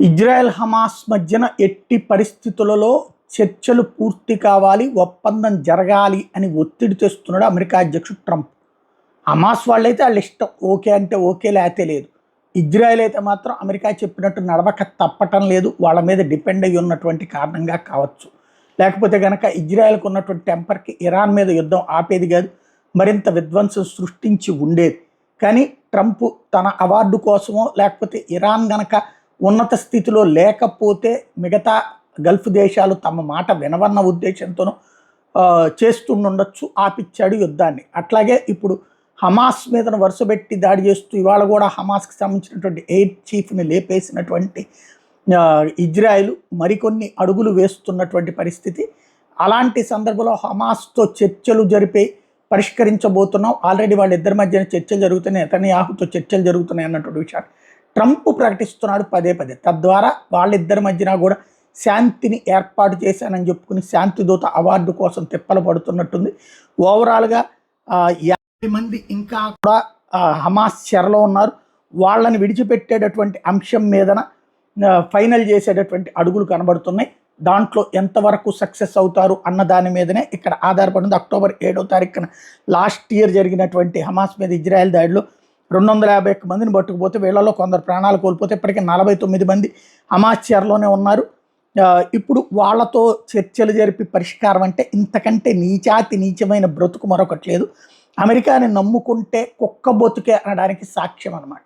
Israel Hamas మధ్యన ఎట్టి పరిస్థితులలో చర్చలు పూర్తి కావాలి, ఒప్పందం జరగాలి అని ఒత్తిడి తెస్తున్నాడు అమెరికా అధ్యక్షుడు ట్రంప్. హమాస్ వాళ్ళైతే వాళ్ళ ఇష్టం, ఓకే అంటే ఓకే, లేతే లేదు. ఇజ్రాయెల్ అయితే మాత్రం అమెరికా చెప్పినట్టు నడవక తప్పటం లేదు, వాళ్ళ మీద డిపెండ్ అయ్యి ఉన్నటువంటి కారణంగా కావచ్చు. లేకపోతే కనుక ఇజ్రాయెల్కి ఉన్నటువంటి టెంపర్కి ఇరాన్ మీద యుద్ధం ఆపేది కాదు, మరింత విధ్వంసం సృష్టించి ఉండేది. కానీ ట్రంప్ తన అవార్డు కోసమో లేకపోతే ఇరాన్ గనక ఉన్నత స్థితిలో లేకపోతే మిగతా గల్ఫ్ దేశాలు తమ మాట వినవన్న ఉద్దేశంతోనూ చేస్తుండొచ్చు, ఆపిచ్చాడు యుద్ధాన్ని. అట్లాగే ఇప్పుడు హమాస్ మీద వరుసపెట్టి దాడి చేస్తూ ఇవాళ కూడా హమాస్కి సంబంధించినటువంటి ఎయిర్ చీఫ్ని లేపేసినటువంటి ఇజ్రాయెల్ మరికొన్ని అడుగులు వేస్తున్నటువంటి పరిస్థితి. అలాంటి సందర్భంలో హమాస్తో చర్చలు జరిపే పరిష్కరించబోతున్నాం, ఆల్రెడీ వాళ్ళిద్దరి మధ్యన చర్చలు జరుగుతున్నాయి, నెతన్యాహుతో చర్చలు జరుగుతున్నాయి అన్నటువంటి విషయాన్ని ట్రంప్ ప్రకటిస్తున్నాడు పదే పదే. తద్వారా వాళ్ళిద్దరి మధ్యన కూడా శాంతిని ఏర్పాటు చేశానని చెప్పుకుని శాంతి దూత అవార్డు కోసం తిప్పలు పడుతున్నట్టుంది. ఓవరాల్గా 50 మంది ఇంకా కూడా హమాస్ చెరలో ఉన్నారు. వాళ్ళని విడిచిపెట్టేటటువంటి అంశం మీదన ఫైనల్ చేసేటటువంటి అడుగులు కనబడుతున్నాయి. దాంట్లో ఎంతవరకు సక్సెస్ అవుతారు అన్న దాని మీదనే ఇక్కడ ఆధారపడింది. అక్టోబర్ 7వ తారీఖున లాస్ట్ ఇయర్ జరిగినటువంటి హమాస్ మీద ఇజ్రాయెల్ దాడిలో 251 మందిని పట్టుకుపోతే వీళ్ళలో కొందరు ప్రాణాలు కోల్పోతే ఇప్పటికీ 49 మంది హమాస్ చెరలోనే ఉన్నారు. ఇప్పుడు వాళ్ళతో చర్చలు జరిపి పరిష్కారం అంటే ఇంతకంటే నీచమైన బ్రతుకు మరొకటి లేదు. అమెరికాని నమ్ముకుంటే కుక్క బతుకే అనడానికి సాక్ష్యం అన్నమాట.